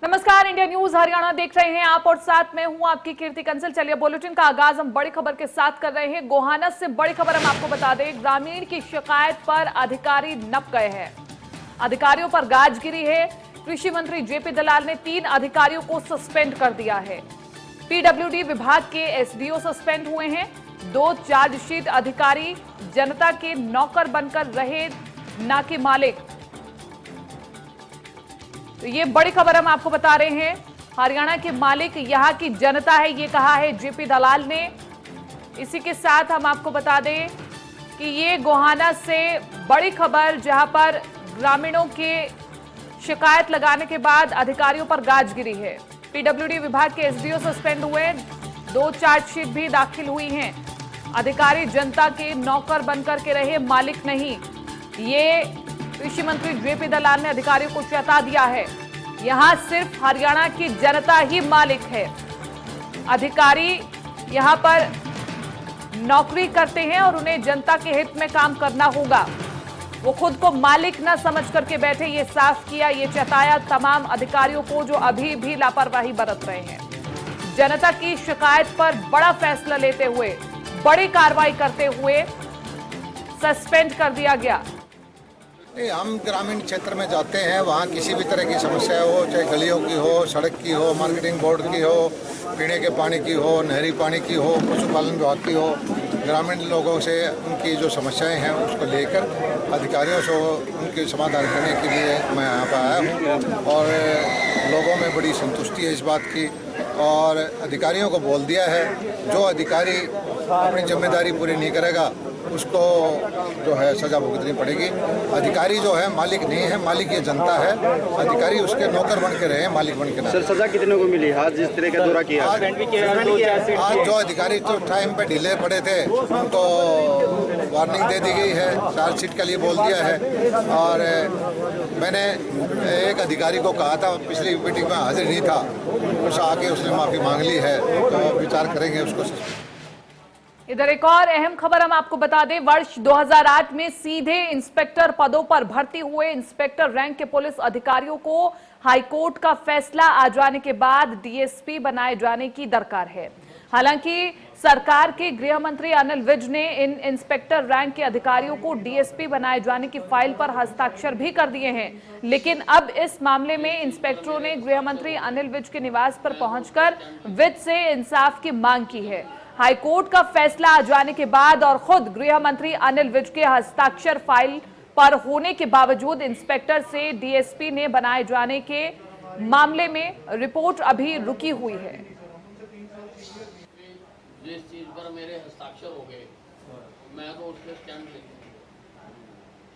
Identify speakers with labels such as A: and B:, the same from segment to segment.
A: नमस्कार, India news Haryana देख रहे हैं आप और साथ में हूं आपकी कीर्ति कंसल। चलिए बुलेटिन का आगाज हम बड़ी खबर के साथ कर रहे हैं। गोहाना से बड़ी खबर हम आपको बता दें, ग्रामीण की शिकायत पर अधिकारी नप गए हैं। अधिकारियों पर गाज गिरी है। कृषि मंत्री जेपी दलाल ने 3 अधिकारियों को सस्पेंड कर दिया है। पीडब्ल्यूडी विभाग के एसडीओ सस्पेंड हुए हैं। 2 चार्जशीट अधिकारी जनता के नौकर बनकर रहे, ना कि मालिक। तो ये बड़ी खबर हम आपको बता रहे हैं। हरियाणा के मालिक यहाँ की जनता है, ये कहा है जेपी दलाल ने। इसी के साथ हम आपको बता दें कि ये गोहाना से बड़ी खबर, जहां पर ग्रामीणों के शिकायत लगाने के बाद अधिकारियों पर गाज गिरी है। पीडब्ल्यूडी विभाग के एसडीओ सस्पेंड हुए, 2 चार्जशीट भी दाखिल हुई हैं। अधिकारी जनता के नौकर बनकर के रहे, मालिक नहीं। ये कृषि मंत्री जेपी दलाल ने अधिकारियों को चेता दिया है। यहां सिर्फ हरियाणा की जनता ही मालिक है। अधिकारी यहां पर नौकरी करते हैं और उन्हें जनता के हित में काम करना होगा। वो खुद को मालिक न समझ करके बैठे, ये साफ किया, ये चेताया तमाम अधिकारियों को जो अभी भी लापरवाही बरत रहे हैं। जनता की शिकायत पर बड़ा फैसला लेते हुए, बड़ी कार्रवाई करते हुए सस्पेंड कर दिया गया।
B: नहीं, हम ग्रामीण क्षेत्र में जाते हैं, वहाँ किसी भी तरह की समस्या हो, चाहे गलियों की हो, सड़क की हो, मार्केटिंग बोर्ड की हो, पीने के पानी की हो, नहरी पानी की हो, पशुपालन विभाग की हो, ग्रामीण लोगों से उनकी जो समस्याएं हैं उसको लेकर अधिकारियों से उनके समाधान करने के लिए मैं यहाँ पर आया हूँ। और लोगों में बड़ी संतुष्टि है इस बात की, और अधिकारियों को बोल दिया है जो अधिकारी अपनी जिम्मेदारी पूरी नहीं करेगा उसको जो है सजा भुगतनी पड़ेगी। अधिकारी जो है मालिक नहीं है, मालिक ये जनता है। अधिकारी उसके नौकर बन के रहे, मालिक बन के ना।
C: सर, सजा कितने को मिली आज जिस तरह का दौरा किया?
B: आज जो अधिकारी तो टाइम पे ढीले पड़े थे उनको वार्निंग दे दी गई है, चार्जशीट के लिए बोल दिया है। और मैंने एक अधिकारी को कहा था, पिछली मीटिंग में हाजिर नहीं था, उस आके उसने माफ़ी मांग ली है, तो विचार करेंगे उसको।
A: इधर एक और अहम खबर हम आपको बता दें, वर्ष 2008 में सीधे इंस्पेक्टर पदों पर भर्ती हुए इंस्पेक्टर रैंक के पुलिस अधिकारियों को हाईकोर्ट का फैसला आ जाने के बाद डीएसपी बनाए जाने की दरकार है। हालांकि सरकार के गृह मंत्री अनिल विज ने इन इंस्पेक्टर रैंक के अधिकारियों को डीएसपी बनाए जाने की फाइल पर हस्ताक्षर भी कर दिए हैं, लेकिन अब इस मामले में इंस्पेक्टरों ने गृह मंत्री अनिल विज के निवास पर पहुंचकर विज से इंसाफ की मांग की है। हाईकोर्ट का फैसला आ जाने के बाद और खुद गृह मंत्री अनिल विज के हस्ताक्षर फाइल पर होने के बावजूद इंस्पेक्टर से डीएसपी ने बनाए जाने के मामले में रिपोर्ट अभी रुकी हुई है।
D: जिस चीज पर मेरे हस्ताक्षर हो गए, मैं तो उसके स्टैंड लेता हूं,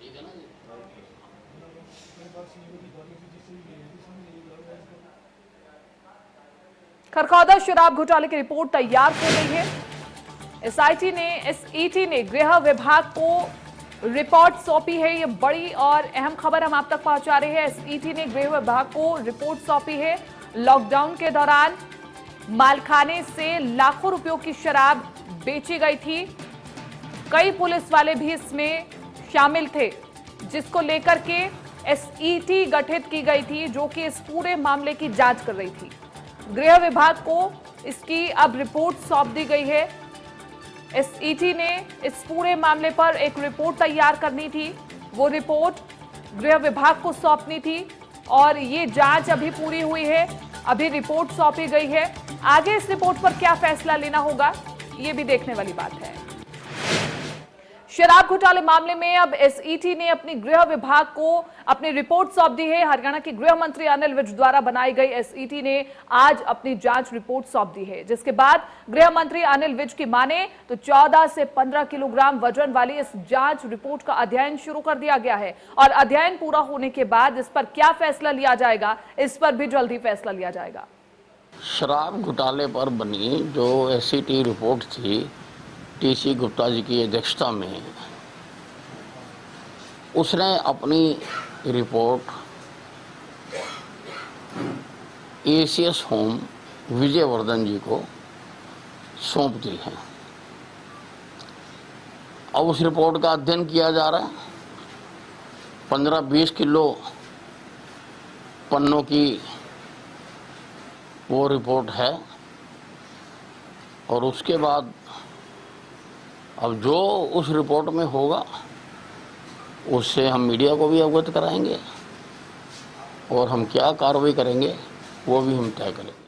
D: ठीक है ना जी।
A: खरखौदा शराब घोटाले की रिपोर्ट तैयार हो गई है। एसईटी ने गृह विभाग को रिपोर्ट सौंपी है। ये बड़ी और अहम खबर हम आप तक पहुंचा रहे हैं। एसईटी ने गृह विभाग को रिपोर्ट सौंपी है। लॉकडाउन के दौरान मालखाने से लाखों रुपयों की शराब बेची गई थी। कई पुलिस वाले भी इसमें शामिल थे, जिसको लेकर के एसईटी गठित की गई थी, जो कि इस पूरे मामले की जांच कर रही थी। गृह विभाग को इसकी अब रिपोर्ट सौंप दी गई है। एसईटी ने इस पूरे मामले पर एक रिपोर्ट तैयार करनी थी, वो रिपोर्ट गृह विभाग को सौंपनी थी और ये जांच अभी पूरी हुई है, अभी रिपोर्ट सौंपी गई है। आगे इस रिपोर्ट पर क्या फैसला लेना होगा, ये भी देखने वाली बात है। शराब घोटाले मामले में अब एसईटी ने अपनी गृह विभाग को अपनी रिपोर्ट सौंप दी है। हरियाणा के गृह मंत्री अनिल विज द्वारा बनाई गई एसईटी ने आज अपनी जांच रिपोर्ट सौंप दी है, जिसके बाद गृह मंत्री अनिल विज की माने तो 14 से 15 किलोग्राम वजन वाली इस जांच रिपोर्ट का अध्ययन शुरू कर दिया गया है। और अध्ययन पूरा होने के बाद इस पर क्या फैसला लिया जाएगा, इस पर भी जल्दी फैसला लिया जाएगा।
D: शराब घोटाले पर बनी जो एसईटी रिपोर्ट थी, टीसी गुप्ता जी की अध्यक्षता में, उसने अपनी रिपोर्ट एसीएस होम विजयवर्धन जी को सौंप दी है। अब उस रिपोर्ट का अध्ययन किया जा रहा है। 15-20 किलो पन्नों की वो रिपोर्ट है और उसके बाद अब जो उस रिपोर्ट में होगा उससे हम मीडिया को भी अवगत कराएंगे और हम क्या कार्रवाई करेंगे वो भी हम तय करेंगे।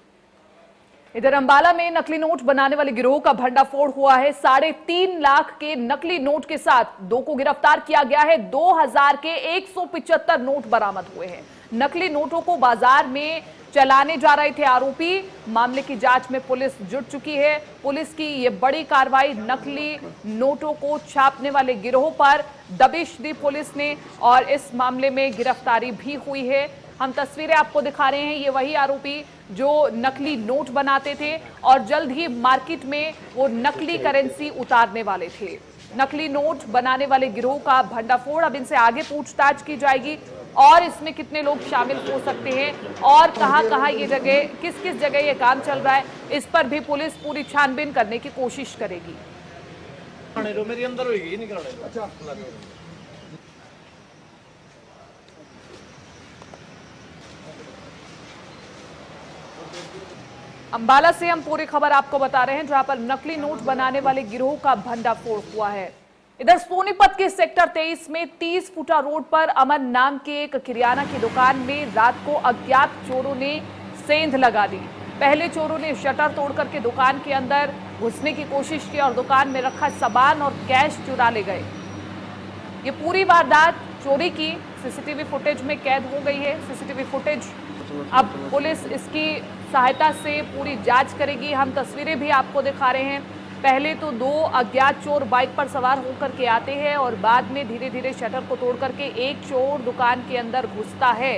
A: इधर अंबाला में नकली नोट बनाने वाले गिरोह का भंडाफोड़ हुआ है। 3.5 लाख के नकली नोट के साथ 2 को गिरफ्तार किया गया है। 2000 के 175 नोट बरामद हुए हैं। नकली नोटों को बाजार में चलाने जा रहे थे आरोपी। मामले की जांच में पुलिस जुट चुकी है। पुलिस की ये बड़ी कार्रवाई, नकली नोटों को छापने वाले गिरोह पर दबिश दी पुलिस ने और इस मामले में गिरफ्तारी भी हुई है। हम तस्वीरें आपको दिखा रहे हैं। ये वही आरोपी जो नकली नोट बनाते थे और जल्द ही मार्केट में वो नकली करेंसी उतारने वाले थे। नकली नोट बनाने वाले गिरोह का भंडाफोड़। अब इनसे आगे पूछताछ की जाएगी और इसमें कितने लोग शामिल हो सकते हैं और कहां-कहां ये जगह, किस-किस जगह ये काम चल रहा है, इस पर भी पुलिस पूरी छानबीन करने की कोशिश करेगी।
C: मेरी अंदर होगी नहीं
A: अंबाला से हम पूरी खबर आपको बता रहे हैं जहां पर नकली नोट बनाने वाले गिरोह का भंडाफोड़ हुआ है। इधर सोनीपत के सेक्टर 23 में 30 फुटा रोड पर अमन नाम के एक किराना की दुकान में रात को अज्ञात चोरों ने सेंध लगा दी। पहले चोरों ने शटर तोड़ करके दुकान के अंदर घुसने की कोशिश की और दुकान में रखा सामान और कैश चुरा ले गए। ये पूरी वारदात चोरी की सीसीटीवी फुटेज में कैद हो गई है। सीसीटीवी फुटेज अब पुलिस इसकी सहायता से पूरी जांच करेगी। हम तस्वीरें भी आपको दिखा रहे हैं। पहले तो 2 अज्ञात चोर बाइक पर सवार होकर के आते हैं और बाद में धीरे धीरे शटर को तोड़ करके एक चोर दुकान के अंदर घुसता है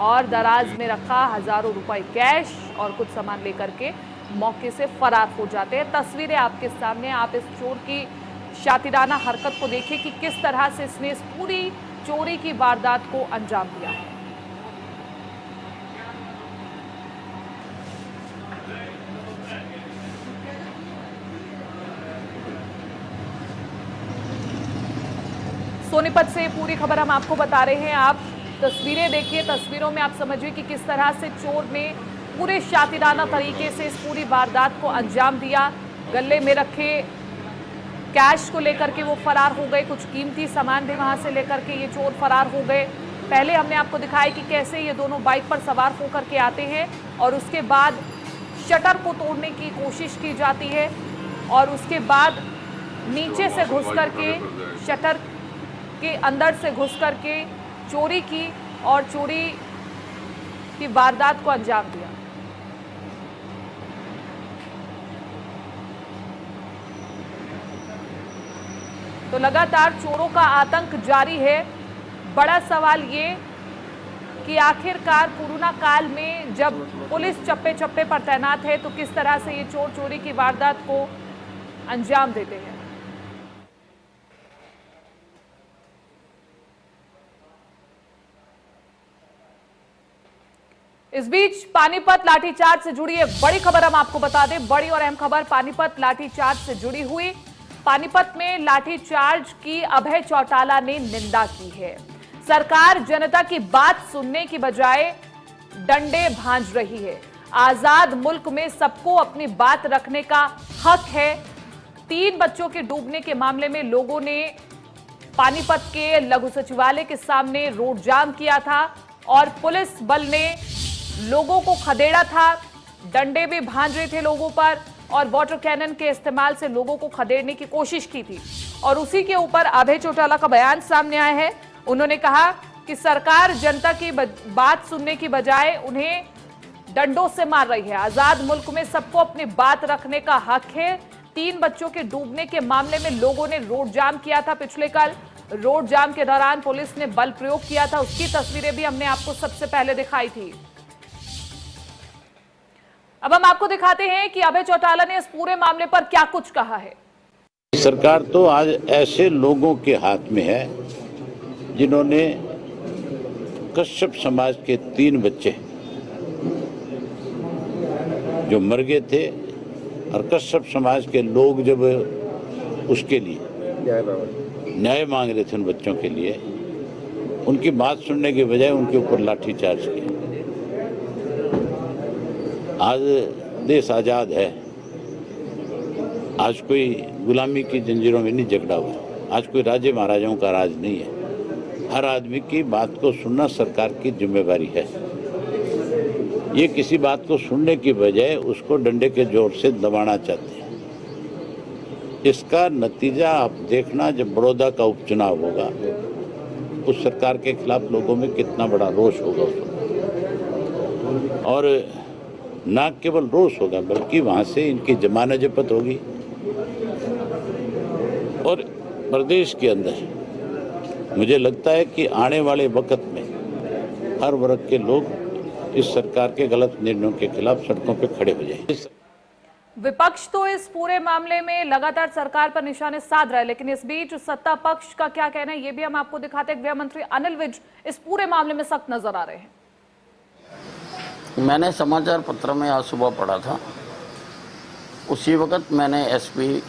A: और दराज में रखा हजारों रुपए कैश और कुछ सामान लेकर के मौके से फरार हो जाते हैं। तस्वीरें आपके सामने। आप इस चोर की शातिराना हरकत को देखिए कि किस तरह से इसने इस पूरी चोरी की वारदात को अंजाम दिया है। सोनीपत से पूरी खबर हम आपको बता रहे हैं। आप तस्वीरें देखिए। तस्वीरों में आप समझिए कि किस तरह से चोर ने पूरे शातिराना तरीके से इस पूरी वारदात को अंजाम दिया। गले में रखे कैश को लेकर के वो फरार हो गए। कुछ कीमती सामान भी वहां से लेकर के ये चोर फरार हो गए। पहले हमने आपको दिखाया कि कैसे ये दोनों बाइक पर सवार होकर के आते हैं और उसके बाद शटर को तोड़ने की कोशिश की जाती है और उसके बाद नीचे से घुस करके शटर के अंदर से घुस करके चोरी की और चोरी की वारदात को अंजाम दिया। तो लगातार चोरों का आतंक जारी है। बड़ा सवाल ये कि आखिरकार कोरोना काल में जब पुलिस चप्पे चप्पे पर तैनात है तो किस तरह से ये चोर चोरी की वारदात को अंजाम देते हैं। इस बीच पानीपत लाठीचार्ज से जुड़ी एक बड़ी खबर हम आपको बता दें। बड़ी और अहम खबर पानीपत लाठीचार्ज से जुड़ी हुई। पानीपत में लाठीचार्ज की अभय चौटाला ने निंदा की है। सरकार जनता की बात सुनने की बजाय डंडे भांज रही है। आजाद मुल्क में सबको अपनी बात रखने का हक है। 3 बच्चों के डूबने के मामले में लोगों ने पानीपत के लघु सचिवालय के सामने रोड जाम किया था और पुलिस बल ने लोगों को खदेड़ा था। डंडे भी भांज रहे थे लोगों पर और वाटर कैनन के इस्तेमाल से लोगों को खदेड़ने की कोशिश की थी और उसी के ऊपर अभय चौटाला का बयान सामने आया है। उन्होंने कहा कि सरकार जनता की बात सुनने की बजाय उन्हें डंडों से मार रही है। आजाद मुल्क में सबको अपनी बात रखने का हक है। 3 बच्चों के डूबने के मामले में लोगों ने रोड जाम किया था। पिछले कल रोड जाम के दौरान पुलिस ने बल प्रयोग किया था। उसकी तस्वीरें भी हमने आपको सबसे पहले दिखाई थी। अब हम आपको दिखाते हैं कि अभय चौटाला ने इस पूरे मामले पर क्या कुछ कहा है।
E: सरकार तो आज ऐसे लोगों के हाथ में है जिन्होंने कश्यप समाज के 3 बच्चे जो मर गए थे और कश्यप समाज के लोग जब उसके लिए न्याय मांग रहे थे उन बच्चों के लिए, उनकी बात सुनने के बजाय उनके ऊपर लाठीचार्ज किया। आज देश आज़ाद है। आज कोई गुलामी की जंजीरों में नहीं जकड़ा हुआ। आज कोई राजे महाराजाओं का राज नहीं है। हर आदमी की बात को सुनना सरकार की जिम्मेवारी है। ये किसी बात को सुनने की बजाय उसको डंडे के जोर से दबाना चाहते हैं। इसका नतीजा आप देखना जब बड़ौदा का उपचुनाव होगा, उस सरकार के खिलाफ लोगों में कितना बड़ा रोष होगा उस वक्त। और न केवल रोष होगा बल्कि वहाँ से इनकी जमानत जब्त होगी। और प्रदेश के अंदर मुझे लगता है कि आने वाले वक्त में हर वर्ग के लोग इस सरकार के गलत निर्णयों के खिलाफ सड़कों पे खड़े हो जाएंगे।
A: विपक्ष तो इस पूरे मामले में लगातार सरकार पर निशाने साध रहा है, लेकिन इस बीच सत्ता पक्ष का क्या कहना है ये भी हम आपको दिखाते हैं। गृह मंत्री अनिल विज इस पूरे मामले में सख्त नजर आ रहे हैं।
D: मैंने समाचार पत्र में आज सुबह पढ़ा था, उसी वक्त मैंने एसपी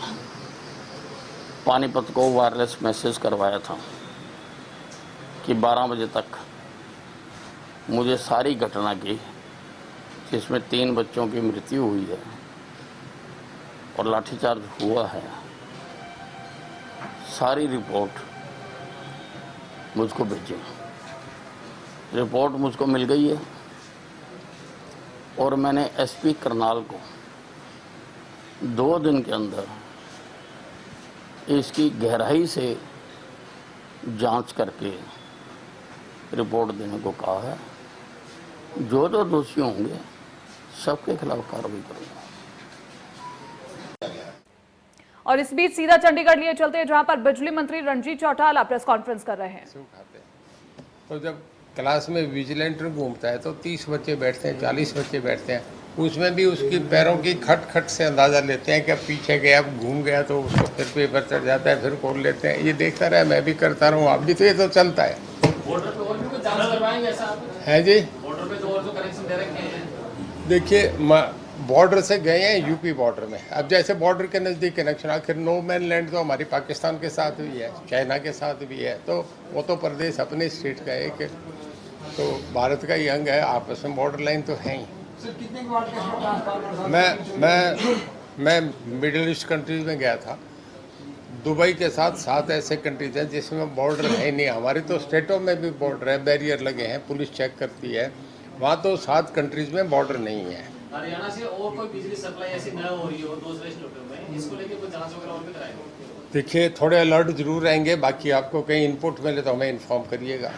D: पानीपत को वायरलेस मैसेज करवाया था कि 12 बजे तक मुझे सारी घटना की, जिसमें 3 बच्चों की मृत्यु हुई है और लाठीचार्ज हुआ है, सारी रिपोर्ट मुझको भेजी। रिपोर्ट मुझको मिल गई है और मैंने एसपी करनाल को 2 दिन के अंदर इसकी गहराई से जांच करके रिपोर्ट देने को कहा है। जो जो दोषी होंगे सबके खिलाफ कार्रवाई करूंगा।
A: और इस बीच सीधा चंडीगढ़ लिए चलते हैं, जहां पर बिजली मंत्री रणजीत चौटाला प्रेस कॉन्फ्रेंस कर रहे हैं।
F: तो जब क्लास में विजिलेंटर घूमता है तो 30 बच्चे बैठते हैं, 40 बच्चे बैठते हैं, उसमें भी उसकी पैरों की खट से अंदाज़ा लेते हैं कि अब पीछे गया, अब घूम गया तो उसको फिर पेपर चढ़ जाता है, फिर खोल लेते हैं। ये देखता रहा, मैं भी करता रहूँ, आप भी, तो ये तो चलता है।
C: बॉर्डर पे और भी कुछ जांच करवाएंगे ऐसा
F: है जी?
C: बॉर्डर पे तो और जो कनेक्शन दे रखे हैं।
F: देखिए, बॉर्डर से गए हैं यूपी बॉर्डर में। अब जैसे बॉर्डर के नज़दीक कनेक्शन, आखिर नो मैन लैंड तो हमारी पाकिस्तान के साथ भी है, चाइना के साथ भी है, तो वो तो प्रदेश अपने स्टेट का है, कि तो भारत का ही अंग है, आपस में बॉर्डर लाइन तो है ही। मैं मिडिल ईस्ट कंट्रीज में गया था। दुबई के साथ 7 ऐसे कंट्रीज हैं जिसमें बॉर्डर है नहीं। हमारी तो स्टेटों में भी बॉर्डर है, बैरियर लगे हैं, पुलिस चेक करती है। वहाँ तो 7 कंट्रीज में बॉर्डर नहीं है।
C: हरियाणा से और कोई बिजली सप्लाई ऐसी न हो रही हो दूसरे स्टेटों में, इसको लेके कोई जांच वगैरह और भी कराएंगे?
F: देखिए, थोड़े अलर्ट जरूर रहेंगे। बाकी आपको कहीं इनपुट मिले तो हमें इन्फॉर्म करिएगा,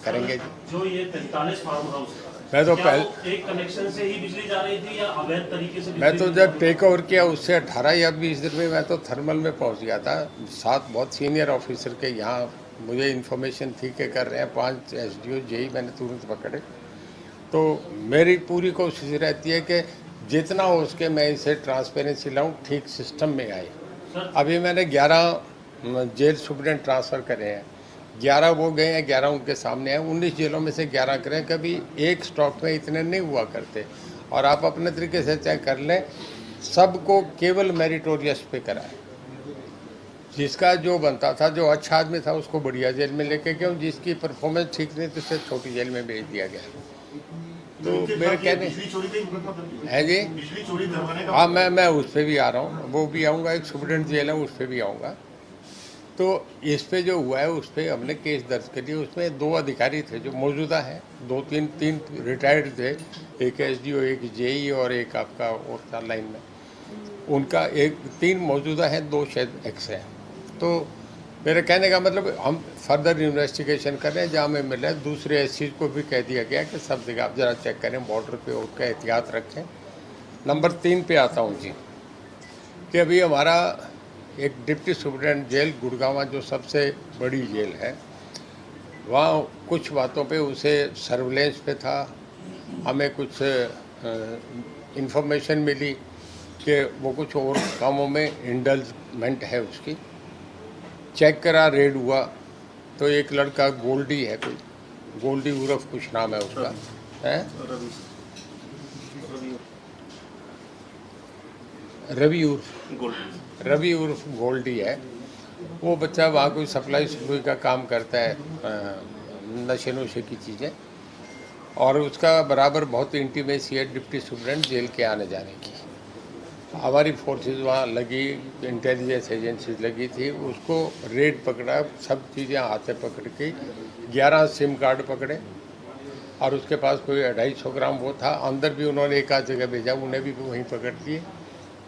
F: करेंगे जी।
G: जो ये 43 फार्म हाउस
F: मैं तो पहले
G: एक कनेक्शन से ही बिजली जा रही थी या अवैध तरीके से?
F: मैं तो जब टेक ओवर किया उससे 18 या 20 दिन में मैं तो थर्मल में पहुंच गया था। 7 बहुत सीनियर ऑफिसर के यहाँ मुझे इन्फॉर्मेशन थी कि कर रहे हैं, 5 SDO जेई मैंने तुरंत पकड़े। तो मेरी पूरी कोशिश रहती है कि जितना हो उसके मैं इसे ट्रांसपेरेंसी लाऊं, ठीक सिस्टम में आए। अभी मैंने 11 जेल सुप्रिटेंडेंट ट्रांसफ़र करे हैं, 11 वो गए हैं, 11 उनके सामने हैं। 19 जेलों में से 11 करें। कभी एक स्टॉक में इतने नहीं हुआ करते। और आप अपने तरीके से चेक कर लें, सबको केवल मेरिटोरियस पे कराए। जिसका जो बनता था, जो अच्छा आदमी था, उसको बढ़िया जेल में लेके गए, जिसकी परफॉर्मेंस ठीक नहीं तो उसे छोटी जेल में भेज दिया गया। तो मेरे कहने है जी,
G: बिजली चोरी करवाने का,
F: हाँ, मैं उस पर भी आ रहा हूँ, वो भी आऊँगा। एक सुप्रिटेंडेंट जेल है, उस पर भी आऊँगा। तो इस पे जो हुआ है उस पर हमने केस दर्ज कर लिया। उसमें 2 अधिकारी थे जो मौजूदा हैं, 3 रिटायर्ड थे, एक SDO, एक JE और एक आपका और था लाइन में। उनका 3 मौजूदा हैं, 2 शायद एक्स हैं। तो मेरे कहने का मतलब हम फर्दर इन्वेस्टिगेशन कर रहे हैं। जहाँ हमें मिला है, दूसरे इस चीज़ को भी कह दिया गया कि सब जगह आप ज़रा चेक करें, बॉर्डर पे उसका एहतियात रखें। नंबर 3 पे आता हूँ जी, कि अभी हमारा एक डिप्टी सुप्रिटेंडेंट जेल गुड़गांव, जो सबसे बड़ी जेल है, वहाँ कुछ बातों पे उसे सर्विलेंस पे था। हमें कुछ इन्फॉर्मेशन मिली कि वो कुछ और कामों में इंडल्जमेंट है उसकी। चेक करा, रेड हुआ तो एक लड़का गोल्डी है, कोई गोल्डी उर्फ कुछ नाम है उसका, है रवि उर्फ गोल्डी है। वो बच्चा वहाँ कोई सप्लाई का काम करता है, नशे की चीज़ें। और उसका बराबर बहुत इंटीमेसी है डिप्टी सुप्रेंट जेल के आने जाने की। हमारी फोर्सेस वहाँ लगी, इंटेलिजेंस एजेंसीज लगी थी, उसको रेड पकड़ा, सब चीज़ें हाथ में पकड़ के 11 सिम कार्ड पकड़े और उसके पास कोई 250 ग्राम वो था। अंदर भी उन्होंने एक आध जगह भेजा, उन्हें भी वहीं पकड़ लिए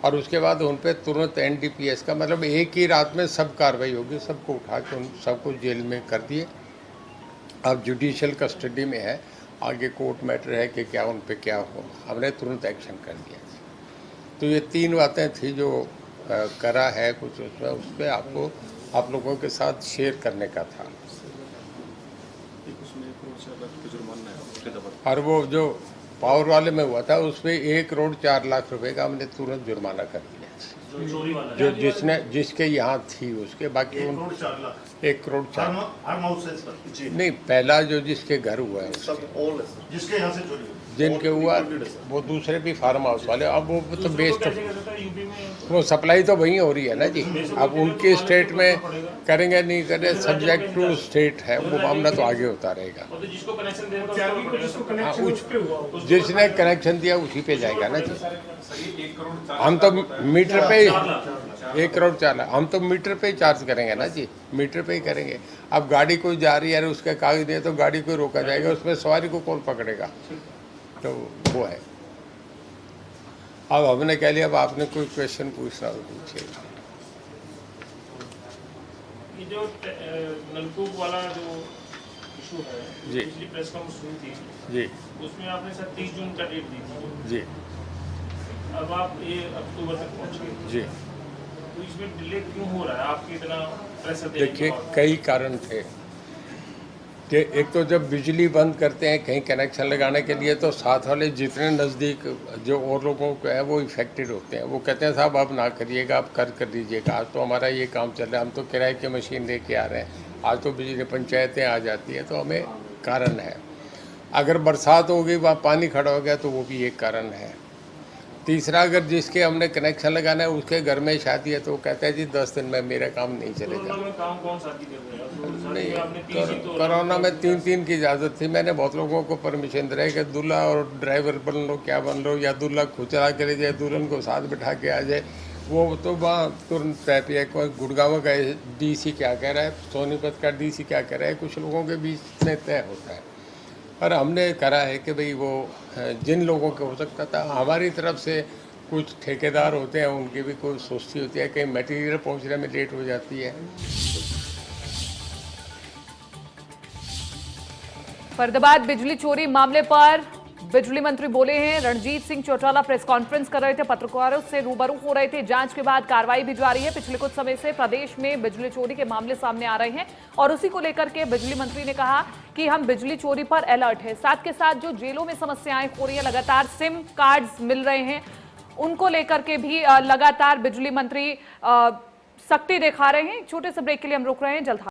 F: और उसके बाद उन पर तुरंत NDPS का मतलब एक ही रात में सब कार्रवाई होगी, सबको उठा के उन सबको जेल में कर दिए। अब जुडिशियल कस्टडी में है, आगे कोर्ट मैटर है कि क्या उन पर क्या हो, हमने तुरंत एक्शन कर दिया। तो ये 3 बातें थी जो करा है कुछ उसमें, उस पर आपको आप लोगों के साथ शेयर करने का था। और वो जो पावर वाले में हुआ था उस पर 1 करोड़ 4 लाख रुपए का हमने तुरंत जुर्माना कर दिया,
G: चोरी वाला
F: जो जिसके यहाँ थी उसके। बाकी
G: 1 करोड़ 4 लाख
F: 1 करोड़ 4
G: हर हाउस से इस पर जी
F: नहीं, पहला जो जिसके घर हुआ है उसके,
G: जिसके यहाँ से चोरी हुई
F: जिनके हुआ वो दूसरे भी फार्म हाउस वाले। अब वो तो बेस्ट
G: कैसे कर सकता है यूपी में
F: वो सप्लाई तो वहीं हो रही है ना जी। अब उनके स्टेट में करेंगे नहीं करें, सब्जेक्ट टू स्टेट है, वो मामला तो आगे होता रहेगा।
G: तो जिसको कनेक्शन देगा
F: हाँ, जिसने कनेक्शन दिया उसी पे जाएगा ना जी। हम तो मीटर पे 1 करोड़ 4 लाख हम तो मीटर पे ही चार्ज करेंगे ना जी, मीटर पे ही करेंगे। अब गाड़ी कोई जा रही है, उसके कागज दिए तो गाड़ी को रोका जाएगा, उसमें सवारी को कौन पकड़ेगा, तो वो है। अब हमने कह लिया, अब आपने कोई क्वेश्चन पूछना हो पूछिए।
G: ये जो नलकूप वाला जो इशू है,
F: जी।
G: पिछली प्रेस कॉन्फ्रेंस हुई थी
F: जी
G: उसमें आपने सर 30 जून का डेट दी थी,
F: जी
G: अब आप ये अक्टूबर तक पहुँच गए,
F: जी।
G: तो इसमें डिले क्यों हो रहा है? आपकी इतना प्रेशर देने के
F: देखिए,
G: बाद?
F: कई कारण थे कि एक तो जब बिजली बंद करते हैं कहीं कनेक्शन लगाने के लिए, तो साथ वाले जितने नज़दीक जो और लोगों को है वो इफेक्टेड होते हैं। वो कहते हैं साहब आप ना करिएगा, आप कर दीजिएगा, आज तो हमारा ये काम चल रहा है, हम तो किराए की मशीन लेके आ रहे हैं, आज तो बिजली पंचायतें आ जाती हैं, तो हमें कारण है। अगर बरसात हो गई, वहाँ पानी खड़ा हो गया, तो वो भी एक कारण है। तीसरा, अगर जिसके हमने कनेक्शन लगाना है उसके घर में शादी है, तो वो कहता है जी 10 दिन में मेरा काम नहीं चलेगा।
G: कोरोना में काम कौन शादी कर रहे हैं? तो
F: नहीं,
G: शादी में आपने 3 ही तो
F: कोरोना में 3 की इजाज़त थी। मैंने बहुत लोगों को परमिशन दिलाई कि दूल्हा और ड्राइवर बन लो, क्या बन लो, या दूल्हा खुद चला के ले जाए, दुल्हन को साथ बिठा के आ जाए, वो तो वहाँ तुरंत तय पे। गुड़गांव का DC क्या कह रहा है, सोनीपत का DC क्या कह रहा है, कुछ लोगों के बीच में तय होता है। और हमने करा है कि भाई वो जिन लोगों को हो सकता था, हमारी तरफ से कुछ ठेकेदार होते हैं, उनकी भी कोई सोचती होती है, कहीं मटेरियल पहुंचने में लेट हो जाती है।
A: फरीदाबाद बिजली चोरी मामले पर बिजली मंत्री बोले हैं। रणजीत सिंह चौटाला प्रेस कॉन्फ्रेंस कर रहे थे, पत्रकारों से रूबरू हो रहे थे। जांच के बाद कार्रवाई भी जारी है। पिछले कुछ समय से प्रदेश में बिजली चोरी के मामले सामने आ रहे हैं और उसी को लेकर के बिजली मंत्री ने कहा कि हम बिजली चोरी पर अलर्ट है। साथ के साथ जो जेलों में समस्याएं हो रही है, लगातार सिम कार्ड्स मिल रहे हैं, उनको लेकर के भी लगातार बिजली मंत्री सख्ती दिखा रहे हैं। छोटे से ब्रेक के लिए हम रुक रहे हैं, जल्द